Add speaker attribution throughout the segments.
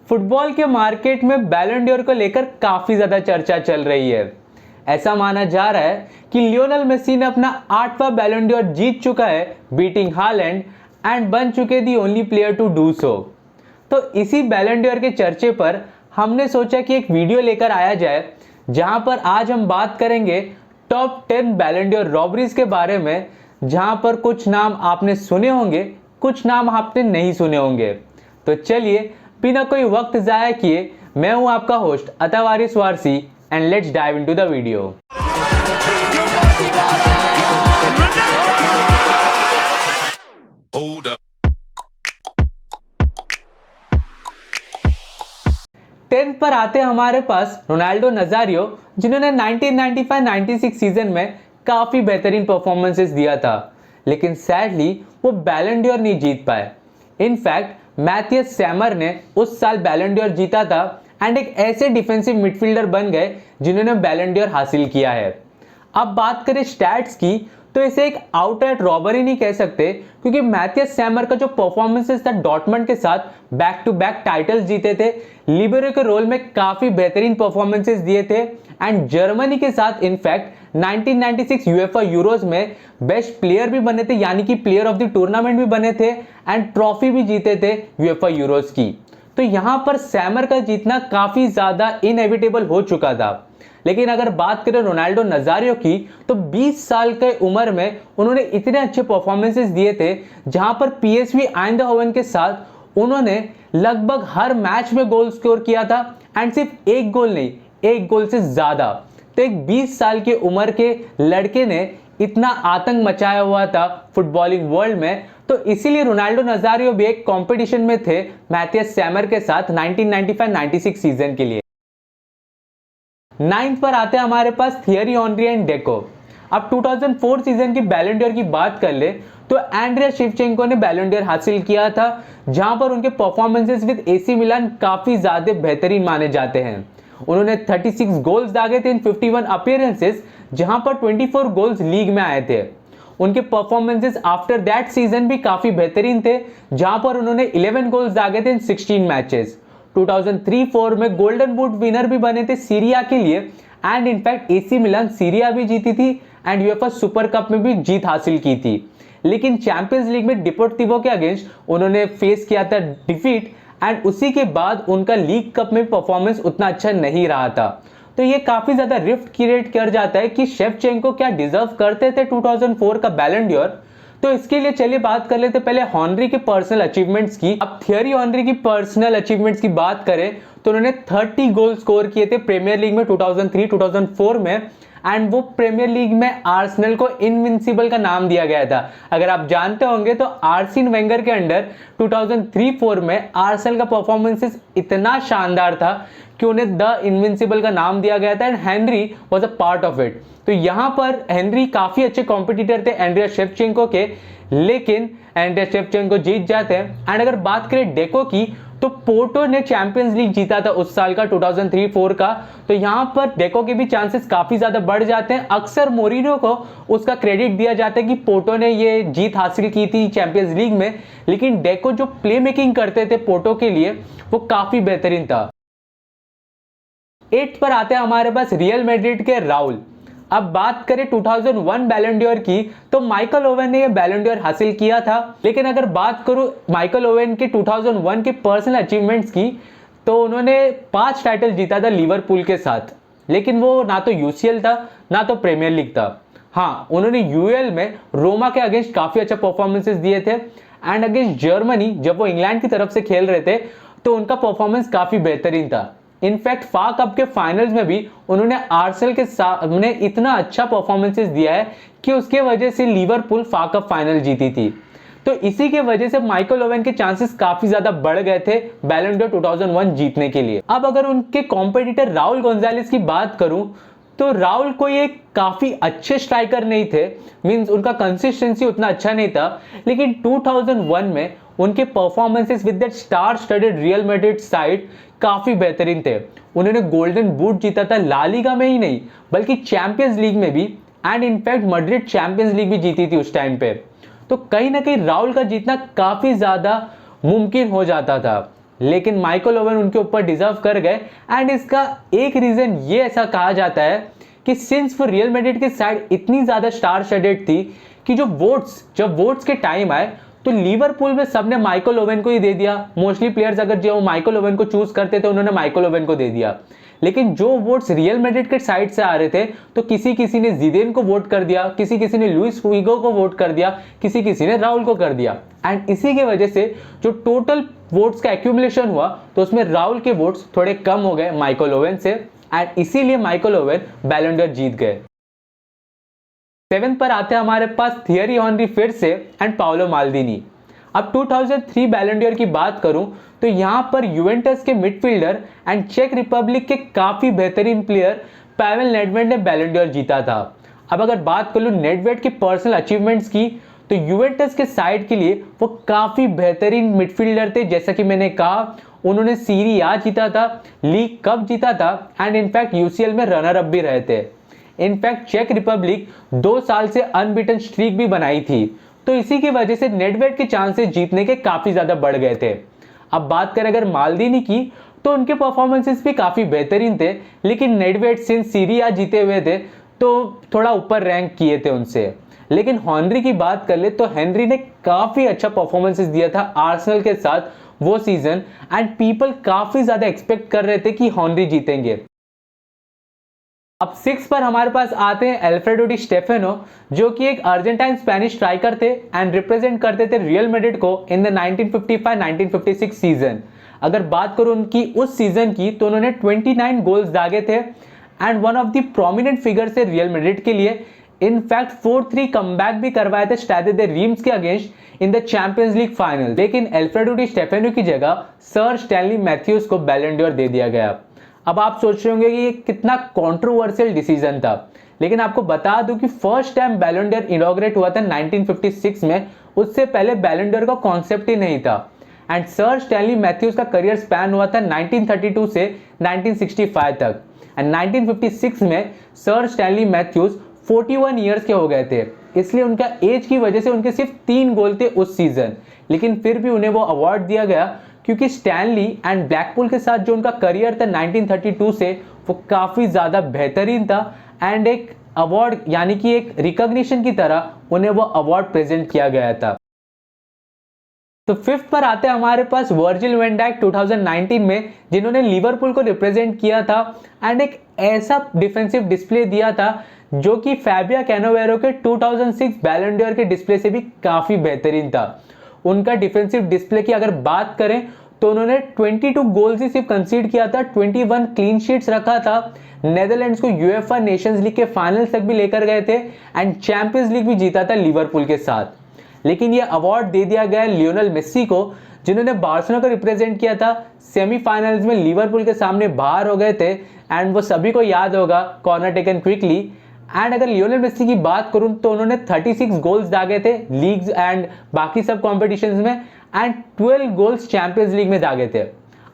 Speaker 1: Football के market में बैलन डोर को लेकर काफी ज्यादा चर्चा चल रही है। ऐसा माना जा रहा है कि लियोनेल मेसी ने अपना 8वां बैलन डोर जीत चुका है, बीटिंग हालैंड, एंड बन चुके the only player to do so. तो इसी बैलन डोर के चर्चे पर हमने सोचा कि एक वीडियो लेकर आया जाए, जहां पर आज हम बात करेंगे टॉप 10 बैलन डोर रॉबरीज के बारे में, जहां पर कुछ नाम आपने सुने होंगे, कुछ नाम आपने नहीं सुने होंगे। तो चलिए बिना कोई वक्त जाया किए, मैं हूं आपका host Atawaris Warsi, and let's dive into the video. Tenth पर आते हमारे पास रोनाल्डो नजारियो, जिन्होंने 1995-96 सीजन में काफी बेहतरीन परफॉर्मेंसेस दिया था, लेकिन सैडली वो बैलन डोर नहीं जीत पाए। इनफैक्ट मैथियस सैमर ने उस साल बैलन डोर जीता था एंड एक ऐसे डिफेंसिव मिडफील्डर बन गए जिन्होंने बैलन डोर हासिल किया है। अब बात करें स्टैट्स की, तो इसे एक आउटराइट रॉबरी नहीं कह सकते, क्योंकि मैथियस सैमर का जो परफॉर्मेंसेस था डॉर्टमंड के साथ, बैक टू बैक टाइटल्स जीते थे, लिबेरो के रोल में काफी बेहतरीन परफॉर्मेंसेस दिए थे, एंड जर्मनी के साथ इनफैक्ट 1996 यूएफए यूरोज में बेस्ट प्लेयर भी बने थे, यानी कि प्लेयर ऑफ द टूर्नामेंट भी बने थे, एंड ट्रॉफी भी जीते थे यूएफए यूरोज की। तो यहां पर सैमर का जीतना काफी ज्यादा इनएविटेबल हो चुका था। लेकिन अगर बात करें रोनाल्डो नजारियो की, तो 20 साल के उम्र में उन्होंने इतने अच्छे परफॉर्मेंसेस दिए थे, जहां पर पीएसवी आइंदहोवन के साथ उन्होंने लगभग हर मैच में गोल स्कोर किया था, एंड सिर्फ एक गोल नहीं, एक गोल से ज्यादा। तो एक 20 साल की उम्र के लड़के ने इतना आतंक मचाया हुआ था फुटबॉलिंग वर्ल्ड में, तो इसीलिए रोनाल्डो नजारियो भी एक कंपटीशन में थे मैथियस सैमर के साथ 1995-96 सीजन के लिए। 9th पर आते हैं हमारे पास थियरी ऑनरी एंड डेको। अब 2004 सीजन की बैलन डोर की बात कर ले, तो एंड्रिया शेवचेंको ने बैलन डोर हासिल किया था, जहां पर उनके परफॉर्मेंसेस विद एसी मिलान काफी ज्यादा बेहतरीन माने जाते हैं। उन्होंने 36 गोल्स दागे थे इन 51 अपीयरेंसेस, जहां पर 24 गोल्स लीग में आए थे। उनके परफॉर्मेंसेस आफ्टर दैट सीजन भी काफी बेहतरीन थे, जहां पर उन्होंने 11 गोल्स दागे थे इन 16 मैचेस। 2003-04 में गोल्डन बूट विनर भी बने थे सीरिया के लिए, and in fact AC Milan Syria भी जीती थी, एंड यूएफए सुपर कप में भी जीत हासिल की थी। लेकिन चैंपियंस लीग में डिपोर्टिवो के अगेंस्ट उन्होंने फेस किया था डिफीट, एंड उसी के बाद उनका लीग कप में परफॉर्मेंस उतना अच्छा नहीं रहा था। तो ये काफी ज्यादा रिफ्ट क्रिएट कर जाता है कि शेवचेंको क्या डिजर्व करते थे 2004 का बैलन डोर। तो इसके लिए चलिए बात कर लेते पहले हॉनरी के पर्सनल अचीवमेंट्स की। अब थियरी हॉनरी की पर्सनल अचीवमेंट्स की बात करें, तो उन्होंने 30 गोल स्कोर किए थे प्रीमियर लीग में 2003-2004 में, एंड वो प्रीमियर लीग में आर्सेनल को इनविंसिबल का नाम दिया गया था। अगर आप जानते होंगे तो आर्सेन वेंगर के अंडर 2003-04 में आर्सेनल का परफॉर्मेंसेस इतना शानदार था कि उन्हें द इनविंसिबल का नाम दिया गया था, and Henry was a part of it. तो यहां पर हेनरी काफी अच्छे कॉम्पिटिटर थे एंड्रिया शेवचेंको के, लेकिन एंड्रिया शेवचेंको जीत जाते हैं। एंड अगर बात करें डेको की, तो पोर्टो ने चैंपियंस लीग जीता था उस साल का 2003-04 का, तो यहां पर डेको के भी चांसेस काफी ज्यादा बढ़ जाते हैं। अक्सर मोरिनो को उसका क्रेडिट दिया जाता है कि पोर्टो ने ये जीत हासिल की थी चैंपियंस लीग में, लेकिन डेको जो प्ले मेकिंग करते थे पोर्टो के लिए, वो काफी बेहतरीन था। 8th पर आते हैं हमारे पास रियल मैड्रिड के राउल। अब बात करें 2001 बैलन डोर की, तो माइकल ओवेन ने यह बैलन डोर हासिल किया था। लेकिन अगर बात करूं माइकल ओवेन के 2001 के पर्सनल अचीवमेंट्स की, तो उन्होंने 5 टाइटल जीता था लिवरपूल के साथ, लेकिन वो ना तो यूसीएल था ना तो प्रीमियर लीग था। हाँ, उन्होंने यूएल में रोमा के अगेंस्ट काफी अच्छा परफॉर्मेंसेस दिए थे, एंड अगेंस्ट जर्मनी जब वो इंग्लैंड की तरफ से खेल रहे थे, तो उनका परफॉर्मेंस काफी बेहतरीन था। इनफैक्ट फा कप के फाइनल्स में भी उन्होंने आर्सेनल के सामने इतना अच्छा परफॉर्मेंसेस दिया है कि उसके वजह से लिवरपूल फा कप फाइनल जीती थी। तो इसी के वजह से माइकल ओवेन के चांसेस काफी ज्यादा बढ़ गए थे बैलन डोर 2001 जीतने के लिए। अब अगर उनके कॉम्पिटिटर राउल गोंजालेस की बात करूं, तो राउल कोई एक काफी अच्छे स्ट्राइकर नहीं थे, मींस उनका कंसिस्टेंसी उतना अच्छा नहीं था, लेकिन 2001 में उनके performances with that star studded Real Madrid side काफी बेहतरीन थे। उन्होंने गोल्डन बूट जीता था ला लीगा में ही नहीं, बल्कि चैंपियंस लीग में भी, and in fact Madrid champions league भी जीती थी उस टाइम पे। तो कहीं ना कहीं राउल का जीतना काफी ज्यादा मुमकिन हो जाता था। लेकिन माइकल ओवन उनके ऊपर डिजर्व कर गए। एंड इसका एक रीजन ये ऐसा कहा जाता है कि सिंस वो रियल मैड्रिड की साइड इतनी ज्यादा स्टार शेडेड थी कि जब वोट्स के टाइम आए तो लिवरपूल में सबने माइकल ओवन को ही दे दिया। मोस्टली प्लेयर्स अगर जो माइकल ओवन को चूज करते थे उन्होंने माइकल ओवन को दे दिया। लेकिन जो वोट्स रियल मैड्रिड के साइड से आ रहे थे तो किसी ने जिडेन को वोट कर दिया, किसी ने लुइस फिगो को वोट कर दिया, किसी ने राउल को कर दिया। एंड इसी की वजह से जो टोटल वोट्स का एक्यूमुलेशन हुआ तो उसमें राउल के वोट्स थोड़े कम हो गए माइकल ओवन से, एंड इसीलिए माइकल ओवन बैलन डोर जीत गए। 7 पर आते हैं हमारे पास थियरी ऑनरी फिर से एंड पाओलो माल्दीनी। अब 2003 बैलन डोर की बात करूं तो यहां पर यूवेंटस के मिडफील्डर एंड चेक रिपब्लिक के काफी बेहतरीन प्लेयर पावेल नेडवेड ने बैलन डोर जीता था। अब अगर बात कर लूं नेडवेड के पर्सनल अचीवमेंट्स की तो यूवेंटस के साइड के लिए वो काफी बेहतरीन मिडफील्डर थे। जैसा कि मैंने कहा उन्होंने सीरी आ जीता था, लीग कप जीता था एंड इनफैक्ट यूसीएल में रनर अप भी रहे थे। इनफैक्ट चेक रिपब्लिक 2 साल से अनबीटन स्ट्रीक भी बनाई थी, तो इसी की वजह से नेडवेड के चांसेस जीतने के काफी ज्यादा बढ़ गए थे। अब बात करें अगर माल्दीनी की तो उनके परफॉर्मेंसेस भी काफी बेहतरीन थे, लेकिन नेडवेड सिंस सीरी आ जीते हुए थे तो थोड़ा ऊपर रैंक किए थे उनसे। लेकिन हेनरी की बात कर ले तो हेनरी ने काफी अच्छा परफॉर्मेंसेस दिया था आर्सेनल के साथ वो सीजन, एंड पीपल काफी ज्यादा एक्सपेक्ट कर रहे थे कि हेनरी जीतेंगे। अब 6 पर हमारे पास आते हैं अल्फ्रेडो डी स्टेफेनो, जो कि एक अर्जेंटाइन स्पेनिश स्ट्राइकर थे एंड रिप्रेजेंट करते थे रियल मैड्रिड को इन द 1955-1956 सीजन। अगर बात करूं उनकी उस सीजन की तो उन्होंने 29 गोल्स दागे थे and one of the prominent figures थे रियल मैड्रिड के लिए। इनफैक्ट 4-3 कमबैक भी करवाए थे स्टैडे दे रीम्स के against in the champions league final. लेकिन अल्फ्रेडो डी स्टेफेनो की जगह सर स्टैनली मैथ्यूज को बैलन डोर दे दिया गया। अब आप सोच रहे होंगे कि ये कितना कंट्रोवर्शियल डिसीजन था, लेकिन आपको बता दूं कि फर्स्ट टाइम बैलन डोर इनॉग्रेट हुआ था 1956 में। उससे पहले बैलन डोर का कॉन्सेप्ट ही नहीं था। एंड सर स्टैनली मैथ्यूज का करियर स्पैन हुआ था 1932 से 1965 तक, एंड 1956 में सर स्टैनली मैथ्यूज 41 ईयर्स के हो गए थे, इसलिए उनका एज की वजह से उनके सिर्फ 3 गोल थे उस सीजन। लेकिन फिर भी उन्हें वो अवार्ड दिया गया क्योंकि स्टैनली एंड ब्लैकपूल के साथ जो उनका करियर था 1932 से वो काफी ज्यादा बेहतरीन था, एंड एक अवार्ड यानी कि एक रिकॉग्निशन की तरह उन्हें वो अवार्ड प्रेजेंट किया गया था। तो 5th पर आते हैं हमारे पास वर्जिल वैन डाइक 2019 में, जिन्होंने लिवरपूल को रिप्रेजेंट किया था एंड एक ऐसा डिफेंसिव डिस्प्ले दिया था जो कि फैबिया कैनोवेरो के 2006 बैलन डोर के डिस्प्ले से भी काफी बेहतरीन था। उनका डिफेंसिव डिस्प्ले की अगर बात करें तो उन्होंने 22 गोल्स ही सिर्फ कंसीड किया था, 21 क्लीन शीट्स रखा था, नेदरलैंड्स को यूएफए नेशंस लीग के फाइनल्स तक भी लेकर गए थे एंड चैंपियंस लीग भी जीता था लिवरपूल के साथ। लेकिन ये अवार्ड दे दिया गया लियोनेल मेसी को, जिन्होंने बार्सिलोना को रिप्रेजेंट किया था। सेमीफाइनल्स में लिवरपूल के सामने बाहर हो गए थे एंड वो सभी को याद होगा, कॉर्नर टेकन क्विकली। एंड अगर लियोनेल मेसी की बात करूं तो उन्होंने 36 गोल्स दागे थे लीग्स एंड बाकी सब कॉम्पिटिशन्स में, एंड 12 गोल्स चैंपियंस लीग में दागे थे।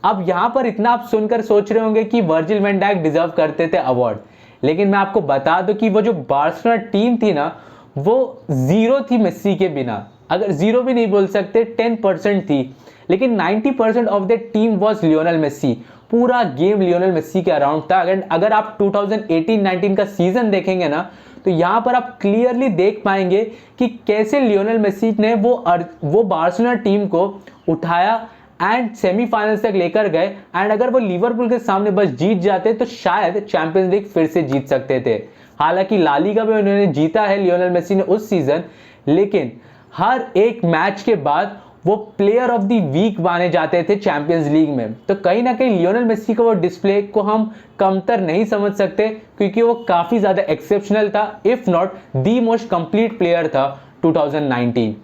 Speaker 1: अब यहां पर इतना आप सुनकर सोच रहे होंगे कि वर्जिल वैन डाइक डिजर्व करते थे अवार्ड, लेकिन मैं आपको बता दूं कि वो जो बार्सिलोना टीम थी ना वो जीरो थी मेसी के बिना। अगर जीरो भी नहीं बोल सकते, 10% थी, लेकिन 90% of the team was Lionel Messi. पूरा गेम लियोनेल मेसी के अराउंड था। अगर आप 2018-19 का सीजन देखेंगे ना तो यहां पर आप क्लियरली देख पाएंगे कि कैसे लियोनेल मेसी ने वो बार्सिलोना टीम को उठाया एंड सेमीफाइनल्स तक लेकर गए। एंड अगर वो लिवरपूल के सामने बस जीत जाते तो शायद चैंपियंस लीग फिर से जीत सकते थे। हालांकि ला लीगा भी उन्होंने जीता है लियोनेल मेसी ने उस सीजन, लेकिन हर एक मैच के बाद वो प्लेयर ऑफ द वीक माने जाते थे चैंपियंस लीग में। तो कहीं ना कहीं लियोनेल मेसी का वो डिस्प्ले को हम कमतर नहीं समझ सकते, क्योंकि वो काफी ज्यादा एक्सेप्शनल था, if not the most complete player था 2019।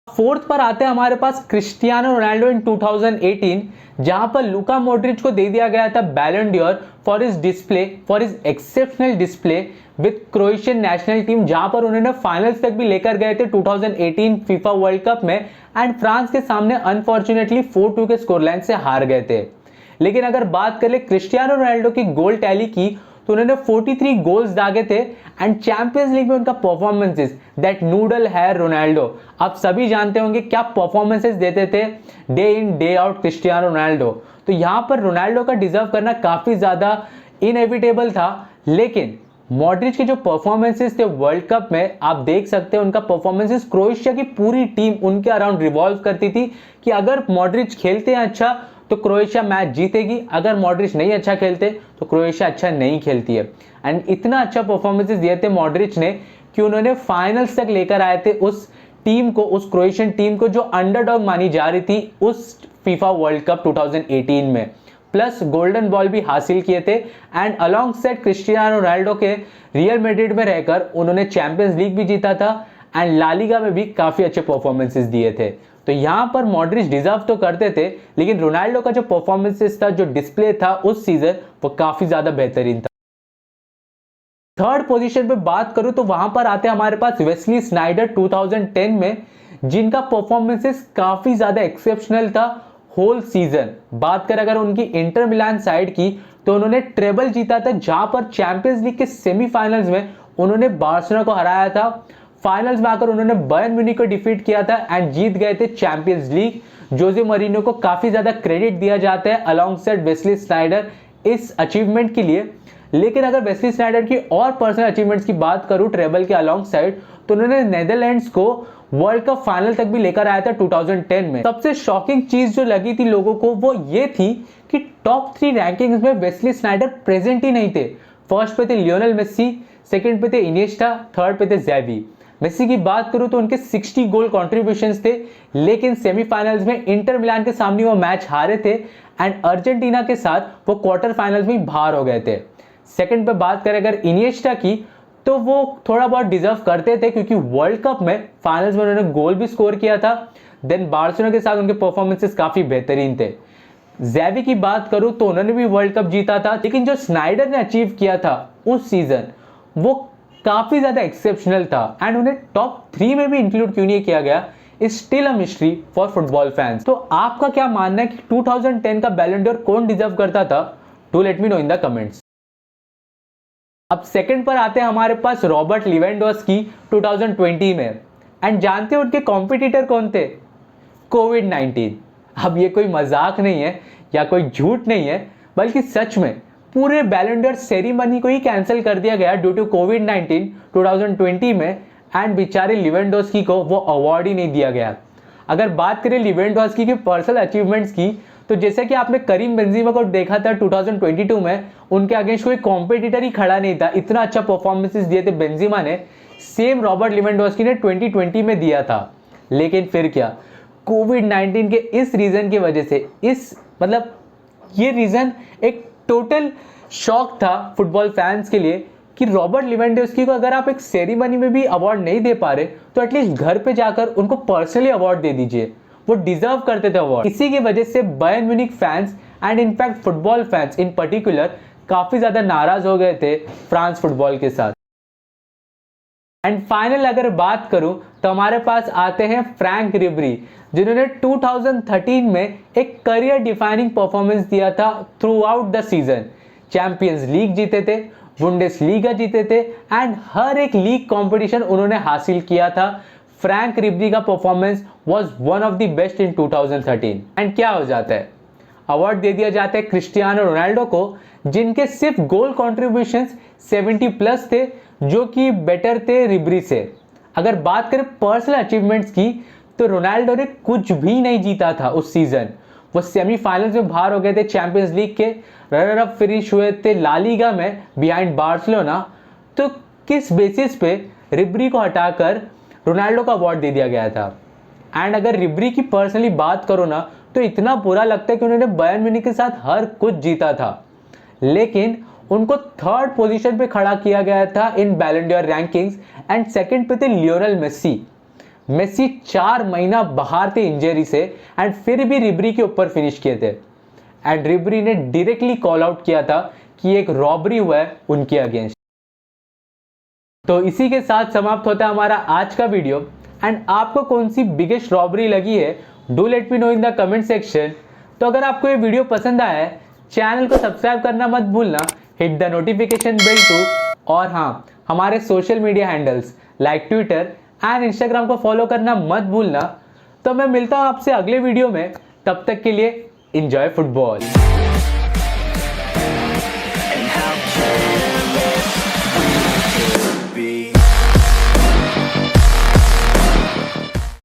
Speaker 1: 4th पर आते हैं हमारे पास क्रिस्टियानो रोनाल्डो इन 2018, जहां पर लुका मॉड्रिच को दे दिया गया था बैलन door for his exceptional display with Croatian national team, जहां पर उन्होंने फाइनल्स तक भी लेकर गए थे 2018 फीफा वर्ल्ड कप में, एंड फ्रांस के सामने अनफॉर्चुनेटली 4-2 के स्कोर लाइन से हार गए थे। लेकिन अगर बात करें क्रिस्टियानो रोनाल्डो की गोल टैली की तो उन्होंने 43 गोल्स दागे थे। एंड चैंपियंस लीग में उनका performances, that noodle hair Ronaldo, आप सभी जानते होंगे क्या परफॉर्मेंसेस देते थे day in day out Cristiano Ronaldo. तो यहां पर रोनाल्डो का डिजर्व करना काफी ज्यादा इनएविटेबल था। लेकिन मॉड्रिच के जो परफॉर्मेंसेस थे वर्ल्ड कप में, आप देख सकते हैं उनका परफॉर्मेंसेस, क्रोएशिया की पूरी टीम उनके अराउंड रिवॉल्व करती थी कि अगर मॉड्रिच खेलते हैं अच्छा तो क्रोएशिया मैच जीतेगी, अगर मॉड्रिच नहीं अच्छा खेलते तो क्रोएशिया अच्छा नहीं खेलती है। एंड इतना अच्छा परफॉर्मेंसेस दिए थे मॉड्रिच ने कि उन्होंने फाइनल्स तक लेकर आए थे उस टीम को, उस क्रोएशियन टीम को जो अंडरडॉग मानी जा रही थी उस फीफा वर्ल्ड कप 2018 में। प्लस गोल्डन बॉल भी हासिल किए थे। And along set Cristiano Ronaldo के रियल मैड्रिड में रहकर उन्होंने चैंपियंस लीग भी जीता था एंड ला लीगा में भी काफी अच्छे परफॉर्मेंसेस दिए थे। तो यहां पर मॉड्रिच डिजर्व तो करते थे, लेकिन रोनाल्डो का जो परफॉर्मेंसेस था, जो डिस्प्ले था उस सीजन, वो काफी ज्यादा बेहतरीन था। थर्ड पोजीशन पे बात करूं तो वहां पर आते हैं हमारे पास वेस्ली स्नाइडर 2010 में, जिनका परफॉर्मेंसेस काफी ज्यादा एक्सेप्शनल था होल सीजन। बात करें अगर उनकी इंटर मिलान साइड की, तो उन्होंने ट्रेबल जीता था, जहां पर चैंपियंस लीग के सेमीफाइनल्स में उन्होंने बार्सिलोना को हराया था। फाइनल्स में आकर उन्होंने बायर्न म्यूनिख को डिफीट किया था एंड जीत गए थे चैंपियंस लीग। जोसे मौरिन्यो को काफी ज्यादा क्रेडिट दिया जाता है अलॉन्ग साइड वेस्ली स्नाइडर इस अचीवमेंट के लिए। लेकिन अगर वेस्ली स्नाइडर की और पर्सनल अचीवमेंट्स की बात करूं ट्रेबल के अलॉन्ग साइड, तो उन्होंने नेदरलैंड्स को वर्ल्ड कप फाइनल तक भी लेकर आया था 2010 में। सबसे शॉकिंग चीज जो लगी थी लोगों को वो ये थी कि टॉप 3 रैंकिंग्स में वेस्ली स्नाइडर प्रेजेंट ही नहीं थे। फर्स्ट पे थे लियोनेल मेसी, सेकंड पे थे इनिएस्टा, थर्ड पे थे ज़ैवी। मेसी की बात करूं तो उनके 60 गोल कॉन्ट्रीब्यूशंस थे, लेकिन सेमीफाइनल्स में इंटर मिलान के सामने वो मैच हारे थे एंड अर्जेंटीना के साथ वो क्वार्टर फाइनल्स में बाहर हो गए थे। सेकंड पे बात करें अगर इनिएस्टा की, तो वो थोड़ा बहुत डिजर्व करते थे क्योंकि वर्ल्ड कप में फाइनल्स में उन्होंने गोल भी स्कोर किया था। देन बार्सिलोना के साथ उनके परफॉर्मेंसेस काफी बेहतरीन थे। ज़ैवी की बात करूं तो उन्होंने भी वर्ल्ड कप जीता था, लेकिन जो स्नाइडर ने अचीव किया था उस सीजन वो काफी ज्यादा एक्सेप्शनल था एंड उन्हें टॉप 3 में भी इंक्लूड क्यों नहीं किया गया is still a mystery for football fans. तो आपका क्या मानना है कि 2010 का बैलन डोर कौन डिजर्व करता था? Do let me know in the comments. अब सेकंड पर आते हैं हमारे पास रॉबर्ट लेवेंडोव्स्की 2020 में। एंड जानते हो उनके कॉम्पिटिटर कौन थे? कोविड-19। अब ये कोई मजाक नहीं है या कोई झूठ नहीं है, बल्कि सच में पूरे बैलन डोर सेरेमनी को ही कैंसिल कर दिया गया ड्यू टू कोविड-19 2020 में। एंड बेचारे लेवेंडोव्स्की को वो अवार्ड ही नहीं दिया गया। अगर बात करें लेवेंडोव्स्की की पर्सनल अचीवमेंट्स की, तो जैसे कि आपने करीम बेंजेमा को देखा था 2022 में, उनके अगेंस्ट कोई कॉम्पिटिटर ही खड़ा नहीं था, इतना अच्छा परफॉर्मेंसेस दिए थे बेंजेमा ने। सेम रॉबर्ट लेवेंडोव्स्की ने 2020 में दिया था। लेकिन फिर क्या, कोविड-19 के इस रीजन की वजह से, ये रीजन एक टोटल शॉक था फुटबॉल फैंस के लिए कि रॉबर्ट लेवेंडोव्स्की को अगर आप एक सेरेमनी में भी अवार्ड नहीं दे पा रहे तो एटलीस्ट घर पे जाकर उनको पर्सनली अवार्ड दे दीजिए, वो डिजर्व करते थे अवार्ड। इसी की वजह से Bayern Munich fans and in fact football fans in particular काफी ज्यादा नाराज हो गए थे फ्रांस फुटबॉल के साथ। एंड फाइनल अगर बात करूं तो हमारे पास आते हैं फ्रैंक रिबेरी, जिन्होंने 2013 में एक करियर डिफाइनिंग परफॉर्मेंस दिया था through out the season. Champions league जीते थे, बुंडेसलीगा जीते थे एंड हर एक लीग कंपटीशन उन्होंने हासिल किया था। फ्रैंक रिबेरी का performance was one of the best in 2013। And क्या हो जाता है, अवार्ड दे दिया जाता है क्रिस्टियानो रोनाल्डो को, जिनके सिर्फ गोल कॉन्ट्रीब्यूशंस 70 प्लस थे, जो कि बेटर थे रिबेरी से। अगर बात करें पर्सनल अचीवमेंट्स की, तो रोनाल्डो ने कुछ भी नहीं जीता था उस सीजन। वो सेमीफाइनल्स में बाहर हो गए थे चैंपियंस लीग के, रनर अप फिनिश हुए थे ला लीगा में बिहाइंड बार्सिलोना। तो किस बेसिस पे रिबेरी को हटाकर रोनाल्डो को अवार्ड दे दिया गया था? एंड अगर रिबेरी की पर्सनली बात करो ना, तो इतना बुरा लगता है कि उन्होंने बायर्न म्यूनिख के साथ हर कुछ जीता था, लेकिन उनको थर्ड पोजीशन पे खड़ा किया गया था इन बैलन डोर रैंकिंग्स। एंड सेकंड पे थे लियोनेल मेसी। मेसी 4 महीना बाहर थे इंजरी से एंड फिर भी रिबेरी के ऊपर फिनिश किए थे। एंड रिबेरी ने डायरेक्टली कॉल आउट किया था कि एक रॉबरी हुआ है उनके अगेंस्ट। तो इसी के साथ समाप्त होता है हमारा आज का वीडियो। एंड आपको कौन सी बिगेस्ट रॉबरी लगी है, do let me know in the comment section. तो अगर आपको ये वीडियो पसंद आया है, चैनल को सब्सक्राइब करना मत भूलना, hit the notification bell too, और हाँ, हमारे social media handles like Twitter and Instagram को फॉलो करना मत भूलना। तो मैं मिलता हूँ आपसे अगले वीडियो में, तब तक के लिए एंजॉय फुटबॉल।